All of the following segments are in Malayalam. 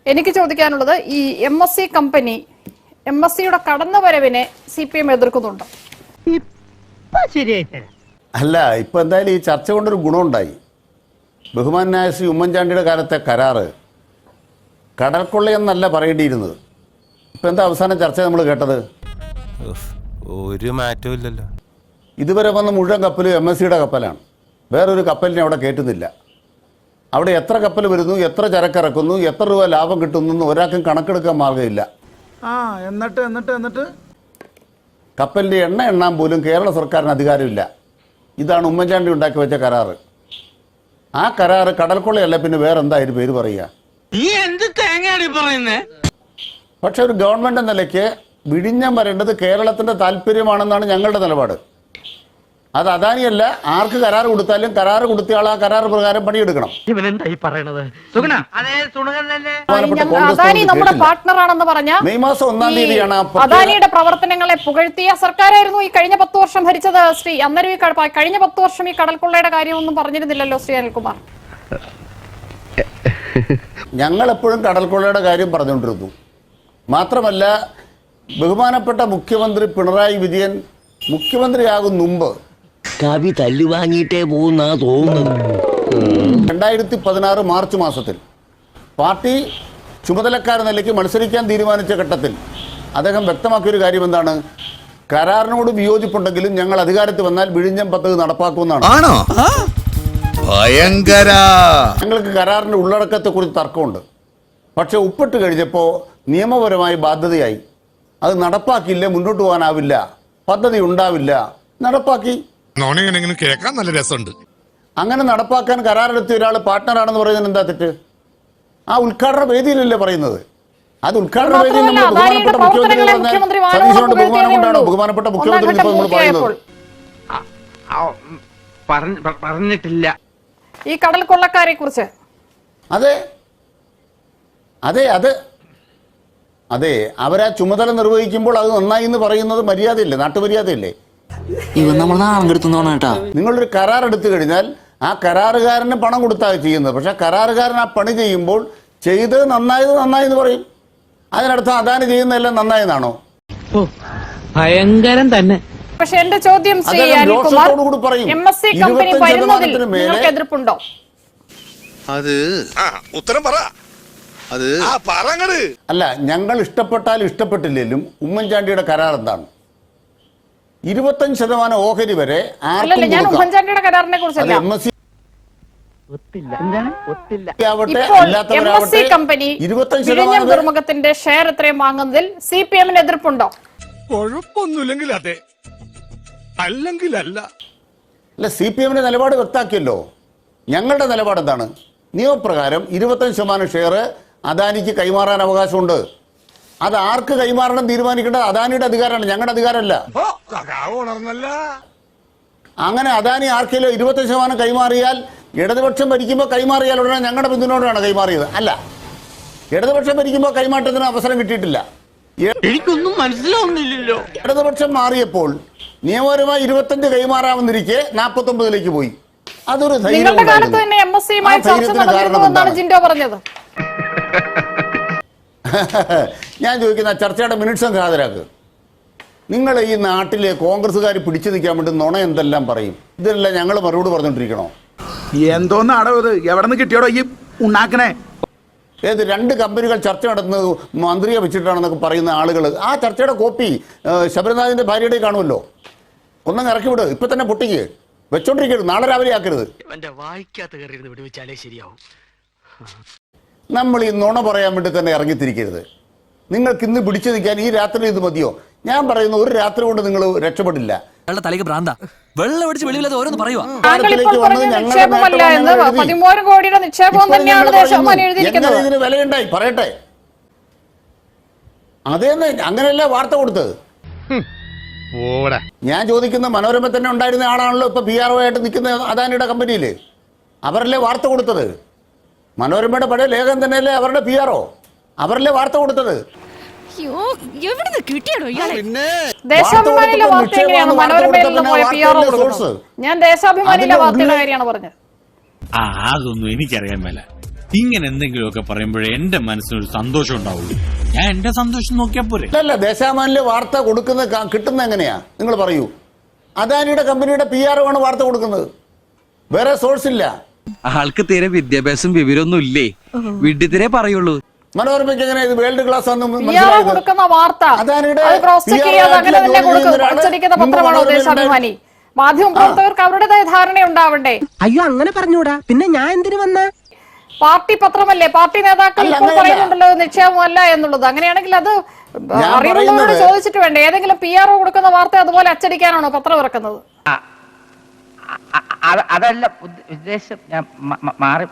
എനിക്ക് ചോദിക്കാനുള്ളത് ഈ MSC കമ്പനി MSCയുടെ കടന്നുവരവിനെ CPM എതിർക്കുന്നുണ്ടോ? അല്ല, ഇപ്പൊ എന്തായാലും ഈ ചർച്ച കൊണ്ടൊരു ഗുണമുണ്ടായി. ബഹുമാനായ ശ്രീ ഉമ്മൻചാണ്ടിയുടെ കാലത്തെ കരാറ് കടൽക്കൊള്ളയെന്നല്ല പറയേണ്ടിയിരുന്നത്. ഇപ്പൊ എന്താ അവസാന ചർച്ച നമ്മൾ കേട്ടത്? ഒരു മാറ്റവും ഇല്ലല്ലോ. ഇതുവരെ വന്ന മുഴുവൻ കപ്പലും MSCയുടെ കപ്പലാണ്. വേറൊരു കപ്പലിനെ അവിടെ കയറ്റുന്നില്ല. അവിടെ എത്ര കപ്പൽ വരുന്നു, എത്ര ചരക്കിറക്കുന്നു, എത്ര രൂപ ലാഭം കിട്ടുന്നു ഒരാൾക്കും കണക്കെടുക്കാൻ മാർഗ്ഗമില്ല. എന്നിട്ട് കപ്പലിൻ്റെ എണ്ണാൻ പോലും കേരള സർക്കാരിന് അധികാരമില്ല. ഇതാണ് ഉമ്മൻചാണ്ടി ഉണ്ടാക്കി വെച്ച കരാറ്. ആ കരാറ് കടൽക്കൊള്ളയല്ല, പിന്നെ വേറെന്തായാലും പേര് പറയുക. പക്ഷെ ഒരു ഗവൺമെന്റ് നിലയ്ക്ക് വിഴിഞ്ഞം വരേണ്ടത് കേരളത്തിന്റെ താല്പര്യമാണെന്നാണ് ഞങ്ങളുടെ നിലപാട്. അത് അദാനിയല്ല, ആർക്ക് കരാർ കൊടുത്താലും കരാർ കൊടുത്തയാൾ ആ കരാർ പ്രകാരം പണിയെടുക്കണം. അദാനി നമ്മുടെ പാർട്ട്ണറാണെന്ന് പറഞ്ഞ മെയ് മാസം 1-ാം തീയതിയാണ് അദാനിയുടെ പ്രവർത്തനങ്ങളെ പുകഴ്ത്തിയ സർക്കാരായിരുന്നു ഈ കഴിഞ്ഞ 10 വർഷം ഭരിച്ചത്. ശ്രീ അന്നേരം ഈ കഴിഞ്ഞ 10 വർഷം ഈ കടൽക്കൊള്ളയുടെ കാര്യമൊന്നും പറഞ്ഞിരുന്നില്ലല്ലോ ശ്രീ അനിൽകുമാർ. ഞങ്ങൾ എപ്പോഴും കടൽക്കൊള്ളയുടെ കാര്യം പറഞ്ഞുകൊണ്ടിരുന്നു. മാത്രമല്ല, ബഹുമാനപ്പെട്ട മുഖ്യമന്ത്രി പിണറായി വിജയൻ മുഖ്യമന്ത്രിയാകും മുമ്പ് കവി തല്ലുവാങ്ങിയിട്ടേ പോകുന്ന തോന്നുന്നത്. 2016 മാർച്ച് മാസത്തിൽ പാർട്ടി ചുമതലക്കാരൻ നിലയ്ക്ക് മത്സരിക്കാൻ തീരുമാനിച്ച ഘട്ടത്തിൽ അദ്ദേഹം വ്യക്തമാക്കിയൊരു കാര്യം എന്താണ്? കരാറിനോട് വിയോജിപ്പുണ്ടെങ്കിലും ഞങ്ങൾ അധികാരത്തിൽ വന്നാൽ വിഴിഞ്ഞം പദ്ധതി നടപ്പാക്കുമെന്നാണ്. ഞങ്ങൾക്ക് കരാറിന്റെ ഉള്ളടക്കത്തെക്കുറിച്ച് തർക്കമുണ്ട്. പക്ഷെ ഒപ്പിട്ട് കഴിഞ്ഞപ്പോൾ നിയമപരമായി ബാധ്യതയായി. അത് നടപ്പാക്കിയില്ല, മുന്നോട്ട് പോകാനാവില്ല, പദ്ധതി ഉണ്ടാവില്ല. നടപ്പാക്കി. കേൾക്കാൻ നല്ല രസമുണ്ട്. അങ്ങനെ നടപ്പാക്കാൻ കരാറെടുത്ത ഒരാൾ പാർട്ട്ണറാണെന്ന് പറയുന്നതിന് എന്താ തെറ്റ്? ആ ഉദ്ഘാടന വേദിയിലല്ലേ പറയുന്നത്. അത് ഉദ്ഘാടന വേദിയിൽ നമ്മൾ ബഹുമാനപ്പെട്ട മുഖ്യമന്ത്രി സതീശനോട് ബഹുമാനം കൊണ്ടാണ് ബഹുമാനപ്പെട്ട മുഖ്യമന്ത്രി ഇപ്പോൾ നമ്മൾ പറയുന്നത്. പറഞ്ഞിട്ടില്ല ഈ കടൽ കൊള്ളക്കാരെ കുറിച്ച്. അതെ അതെ അതെ അതെ അവരാ ചുമതല നിർവഹിക്കുമ്പോൾ അത് നന്നായി എന്ന് പറയുന്നത് മര്യാദയില്ലേ, നാട്ടുമര്യാദയില്ലേ? നിങ്ങളൊരു കരാർ എടുത്തു കഴിഞ്ഞാൽ ആ കരാറുകാരന് പണം കൊടുത്താണ് ചെയ്യുന്നത്. പക്ഷെ കരാറുകാരൻ ആ പണി ചെയ്യുമ്പോൾ ചെയ്ത് നന്നായത് നന്നായി എന്ന് പറയും. അതിനർത്ഥം അദാനി ചെയ്യുന്നതെല്ലാം നന്നായെന്നാണോ? ഭയങ്കരം തന്നെ. പക്ഷെ എന്റെ ചോദ്യം ശ്രീ അനിൽകുമാർ, MSC കമ്പനി വരുന്നതിൽ നിങ്ങൾക്ക് എതിർപ്പുണ്ടോ? അത് ഉത്തരം പറ. അത് അല്ല, ഞങ്ങൾ ഇഷ്ടപ്പെട്ടാലും ഇഷ്ടപ്പെട്ടില്ലെങ്കിലും ഉമ്മൻചാണ്ടിയുടെ കരാർ എന്താണ്? 25% ഓഹരി വരെ ഞാൻ ഉമ്മൻചാണ്ടിയുടെ കരാറിനെ കുറിച്ചല്ല. MSC കമ്പനി വിഴിഞ്ഞം തുറമുഖത്തിന്റെ ഷെയർ എത്രയും വാങ്ങുന്നതിൽ CPM-ന് എതിർപ്പുണ്ടോ? കുഴപ്പമൊന്നുമില്ലെങ്കിൽ അതെ, അല്ലെങ്കിൽ അല്ല. അല്ല, CPM-ന്റെ നിലപാട് വ്യക്തമാക്കിയല്ലോ. ഞങ്ങളുടെ നിലപാട് എന്താണ്? നിയമപ്രകാരം 25% ഷെയർ അദാനിക്ക് കൈമാറാൻ അവകാശമുണ്ട്. അത് ആർക്ക് കൈമാറണം തീരുമാനിക്കേണ്ടത് അദാനിയുടെ അധികാരമാണ്, ഞങ്ങളുടെ അധികാരമല്ല. അങ്ങനെ അദാനി ആർക്കെങ്കിലും 25% കൈമാറിയാൽ, ഇടതുപക്ഷം ഭരിക്കുമ്പോൾ കൈമാറിയാൽ ഉടനെ ഞങ്ങളുടെ പിന്തുണയോടാണ് കൈമാറിയത്. അല്ല, ഇടതുപക്ഷം ഭരിക്കുമ്പോൾ കൈമാറ്റത്തിന് അവസരം കിട്ടിയിട്ടില്ല. എനിക്കൊന്നും മനസ്സിലാവുന്നില്ലല്ലോ. ഇടതുപക്ഷം മാറിയപ്പോൾ നിയമപരമായി 25 കൈമാറാമെന്നിരിക്കെ 49 പോയി. അതൊരു നിങ്ങളുടെ കാലത്ത് തന്നെ MSC-യുമായി ചർച്ച നടന്നിരുന്നുവെന്നാണ് ജിൻഡോ പറഞ്ഞത്. ഞാൻ ചോദിക്കുന്ന ചർച്ചയുടെ മിനിറ്റ്സ് അങ്ങ് ഹാജരാക്കുക. നിങ്ങൾ ഈ നാട്ടിലെ കോൺഗ്രസ്സുകാർ പിടിച്ചു നിൽക്കാൻ വേണ്ടി നുണ എന്തെല്ലാം പറയും. ഇതെല്ലാം ഞങ്ങൾ മറുപടി പറഞ്ഞോണ്ടിരിക്കണോ? എന്തോന്നാടോ ഇത്? എവിടെ നിന്ന് കിട്ടിയോടോ ഈ ഉണ്ടാക്കണേ? ഏത് 2 കമ്പനികൾ ചർച്ച നടത്തുന്നത് മന്ത്രിയെ വെച്ചിട്ടാണെന്നൊക്കെ പറയുന്ന ആളുകൾ, ആ ചർച്ചയുടെ കോപ്പി ശബരിനാഥിന്റെ ഭാര്യയുടെ കാണുമല്ലോ. ഒന്നങ്ങ് ഇറക്കി വിട്, ഇപ്പൊ തന്നെ പൊട്ടിക്ക് വെച്ചോണ്ടിരിക്കരുത്, നാളെ രാവിലെ ആക്കരുത്. നമ്മൾ ഈ നുണ പറയാൻ വേണ്ടി തന്നെ ഇറങ്ങിത്തിരിക്കരുത്. നിങ്ങൾക്ക് ഇന്ന് പിടിച്ചു നിൽക്കാൻ ഈ രാത്രി ഇത് മതിയോ? ഞാൻ പറയുന്ന ഒരു രാത്രി കൊണ്ട് നിങ്ങൾ രക്ഷപ്പെടില്ല. ഇതിന് വിലയുണ്ടായി പറയട്ടെ. അതേന്ന് അങ്ങനെയല്ല വാർത്ത കൊടുത്തത്. ഞാൻ ചോദിക്കുന്ന മനോരമ തന്നെ ഉണ്ടായിരുന്ന ആളാണല്ലോ ഇപ്പൊ PRO ആയിട്ട് നിൽക്കുന്ന അദാനിയുടെ കമ്പനിയില്. അവരല്ലേ വാർത്ത കൊടുത്തത്? മനോരമയുടെ പഴയ ലേഖനം തന്നെയല്ലേ അവരുടെ PRO? അവരല്ലേ വാർത്ത കൊടുത്തത്? ദേശാഭിമാനിയിലെ വാർത്ത എങ്ങനെയാണ് മനോരമയിൽ നിന്ന് പോയ PRO കൊടുക്കുന്നത്? ഞാൻ ദേശാഭിമാനിയിലെ വാർത്തയുടെ കാര്യമാണ് പറഞ്ഞത്. അതൊന്നും എനിക്കറിയാൻ മേല. ഇങ്ങനെ എന്തെങ്കിലുമൊക്കെ പറയുമ്പോഴേ എന്റെ മനസ്സിനൊരു സന്തോഷം ഉണ്ടാവുള്ളൂ. ഞാൻ എന്റെ സന്തോഷം നോക്കിയാ പോരെ. അല്ല, ദേശാമാനിലെ വാർത്ത കിട്ടുന്നത് എങ്ങനെയാ നിങ്ങൾ പറയൂ? അദാനിയുടെ കമ്പനിയുടെ PR ആണ് വാർത്ത കൊടുക്കുന്നത്, വേറെ സോഴ്സ് ഇല്ല. ആൾക്ക് തീരെ വിദ്യാഭ്യാസം വിവരമൊന്നും ഇല്ലേ, വിഡ്ഢിത്തിരെ പറയുള്ളൂ. മനോരമയ്ക്ക് എങ്ങനെ ഇത് വേൾഡ് ക്ലാസ് കൊടുക്കുന്ന വാർത്ത അച്ചടിക്കുന്ന പത്രമാണോ ദേശാഭിമാനി? മാധ്യമപ്രവർത്തകർക്ക് അവരുടേതായ ധാരണ ഉണ്ടാവണ്ടേ? അയ്യോ അങ്ങനെ പറഞ്ഞൂടാ, പിന്നെ ഞാൻ എന്തിനു വന്ന? പാർട്ടി പത്രമല്ലേ, പാർട്ടി നേതാക്കൾ ഇപ്പോൾ പറയുന്നുണ്ടല്ലോ നിക്ഷേപമല്ല എന്നുള്ളത്. അങ്ങനെയാണെങ്കിൽ അത് അറിയുന്നവരോട് ചോദിച്ചിട്ട് വേണ്ടേ? ഏതെങ്കിലും PRO കൊടുക്കുന്ന വാർത്ത അതുപോലെ അച്ചടിക്കാനാണോ പത്രം ഇറക്കുന്നത്? അതല്ല ഉദ്ദേശം, ഞാൻ മാറി.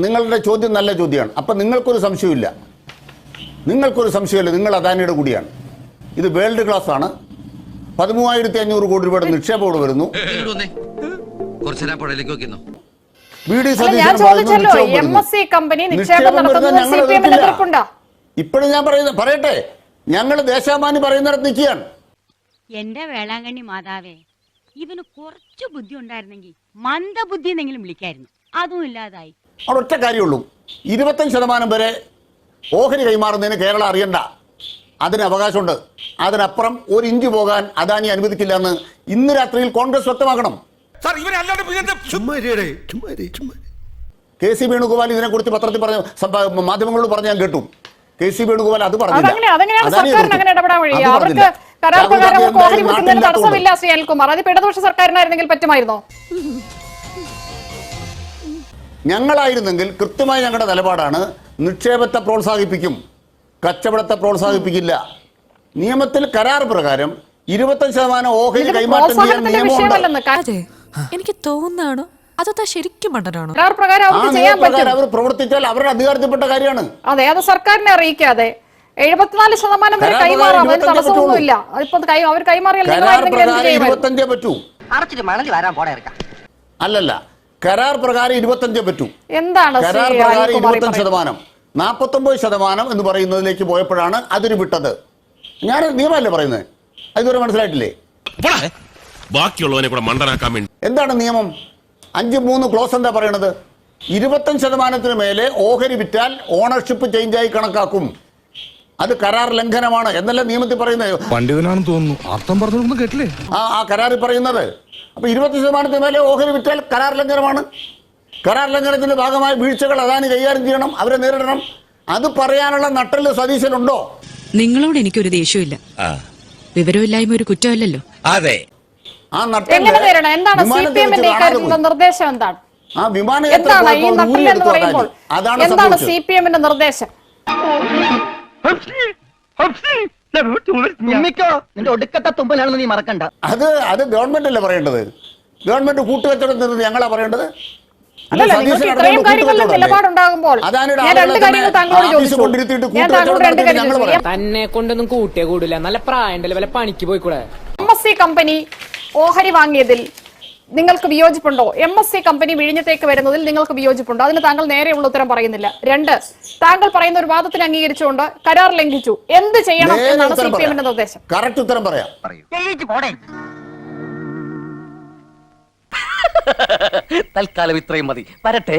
നിങ്ങളുടെ ചോദ്യം നല്ല ചോദ്യമാണ്. അപ്പൊ നിങ്ങൾക്കൊരു സംശയമില്ല, നിങ്ങൾ അദാനിയുടെ കൂടിയാണ്. ഇത് വേൾഡ് ക്ലാസ് ആണ്. 13,500 കോടി രൂപയുടെ നിക്ഷേപം വരുന്നു. ഞാൻ ചോദിച്ചല്ലോ, MSC കമ്പനി നിക്ഷേപം നടത്തുന്നത് CPM ന് എതിർപ്പുണ്ടോ? ഇപ്പോഴും ഞാൻ പറയട്ടെ, ഞങ്ങൾ ദേശാഭിമാനി പറയുന്നിടത്ത് നിൽക്കുകയാണ്. എന്റെ വേളാങ്കണ്ണി മാതാവേ, ഇവന് കുറച്ചു ബുദ്ധി ഉണ്ടായിരുന്നെങ്കിൽ മന്ദബുദ്ധി എന്നെങ്കിലും വിളിക്കായിരുന്നു. അതും ഇല്ലാതായി. അവിടെ ഒറ്റ കാര്യമുള്ളൂ, 25% വരെ ഓഹരി കൈമാറുന്നതിന് കേരളം അറിയണ്ട, അതിന് അവകാശമുണ്ട്. അതിനപ്പുറം 1 ഇഞ്ച് പോകാൻ അദാനി അനുവദിക്കില്ല എന്ന് ഇന്ന് രാത്രിയിൽ കോൺഗ്രസ് വ്യക്തമാക്കണം. KC വേണുഗോപാൽ ഇതിനെക്കുറിച്ച് പത്രത്തിൽ പറഞ്ഞ മാധ്യമങ്ങളോട് പറഞ്ഞ് ഞാൻ കേട്ടു. KC വേണുഗോപാൽ അത് പറഞ്ഞില്ല. തടസ്സമില്ല ശ്രീ അനിൽകുമാർ. അത് ഇടതുപക്ഷ സർക്കാരിനായിരുന്നെങ്കിൽ പറ്റുമായിരുന്നോ? ഞങ്ങളായിരുന്നെങ്കിൽ കൃത്യമായി ഞങ്ങളുടെ നിലപാടാണ്, നിക്ഷേപത്തെ പ്രോത്സാഹിപ്പിക്കും, കച്ചവടത്തെ പ്രോത്സാഹിപ്പിക്കില്ല. നിയമത്തിൽ കരാർ പ്രകാരം 25% ഓഹരി കൈമാറ്റം ചെയ്യാൻ നിയമമുണ്ട്. എനിക്ക് തോന്നാണോ അതാ ശരിക്കും മണ്ടനാണോ? അവർ പ്രവർത്തിച്ചാൽ അവരുടെ അധികാരത്തിൽപ്പെട്ട കാര്യമാണ്. അതെ, അത് സർക്കാരിനെ അറിയിക്കാതെ 74% വരെ കൈമാറാം, അതിന് തടസ്സമൊന്നുമില്ല. അവർ കൈമാറിയാൽ അല്ലല്ല, കരാർ പ്രകാരം 25 പറ്റൂ. എന്താണ് കരാർ പ്രകാരം 20%, 49% എന്ന് പറയുന്നതിലേക്ക് പോയപ്പോഴാണ് അതിന് വിട്ടത്. ഞാൻ നിയമമല്ലേ പറയുന്നത്, അതുവരെ മനസ്സിലായിട്ടില്ലേ? ബാക്കിയുള്ളവനെ കൂടെ മണ്ടനാക്കാൻ വേണ്ടി എന്താണ് നിയമം? 5(3) ക്ലോസ് എന്താ പറയണത്? 25% മേലെ ഓഹരി വിറ്റാൽ ഓണർഷിപ്പ് ചേഞ്ചായി കണക്കാക്കും. അത് കരാർ ലംഘനമാണ് എന്നല്ല നിയമത്തിൽ പറയുന്നത്. പണ്ഡിതനാണെന്ന് തോന്നുന്നു, അർത്ഥം പറഞ്ഞൊന്നും കേട്ടില്ലേ ആ കരാറിൽ പറയുന്നത്. അപ്പൊ 20% മേലെ ഓഹരി വിറ്റാൽ കരാർ ലംഘനമാണ്. കരാർ ലംഘനത്തിന്റെ ഭാഗമായി വീഴ്ചകൾ അദാനി കൈകാര്യം ചെയ്യണം, അവരെ നേരിടണം. അത് പറയാനുള്ള നട്ടല് സതീശനുണ്ടോ? നിങ്ങളോട് എനിക്കൊരു ദേഷ്യമില്ല, വിവരമില്ലായ്മ ഒരു കുറ്റമല്ലല്ലോ. അതെ, ആ എങ്ങനെ നേരിടണം? എന്താണ് CPM-ന്റെ ഇക്കാര്യത്തിലുള്ള നിർദ്ദേശം? എന്താണ് ഈ നട്ടല് എന്ന് പറയുമ്പോൾ എന്താണ് CPM-ന്റെ നിർദ്ദേശം? ഒടുക്കത്തെ തുമ്പലാണെന്ന് നീ മറക്കണ്ട. അത് ഗവൺമെന്റ് അല്ലേ പറയേണ്ടത്? ഗവൺമെന്റ് കൂട്ടുകച്ചവടം നിർത്തി ഞങ്ങളാ പറയേണ്ടത്. ഇത്രയും കാര്യങ്ങളിൽ നിലപാടുണ്ടാകുമ്പോൾ ഞാൻ രണ്ട് കാര്യങ്ങൾ താങ്കളോട് ചോദിച്ചു. തന്നെ കൊണ്ടൊന്നും കൂട്ടിയേ കൂടില്ല, നല്ല പ്രായണ്ടല്ലേ, വല്ല പണിക്ക് പോയിക്കൂടെ? MSC കമ്പനി ഓഹരി വാങ്ങിയതിൽ നിങ്ങൾക്ക് വിയോജിപ്പുണ്ടോ? MSC കമ്പനി വിഴിഞ്ഞത്തേക്ക് വരുന്നതിൽ നിങ്ങൾക്ക് വിയോജിപ്പുണ്ടോ? അതിന് താങ്കൾ നേരെയുള്ള ഉത്തരം പറയുന്നില്ല. 2, താങ്കൾ പറയുന്ന ഒരു വാദത്തിന് അംഗീകരിച്ചുകൊണ്ട് കരാർ ലംഘിച്ചു, എന്ത് ചെയ്യണം എന്നാണ് CPM-ന്റെ നിർദ്ദേശം? കറക്റ്റ് ഉത്തരം പറയാം. തൽക്കാലം ഇത്രയും മതി, വരട്ടെ.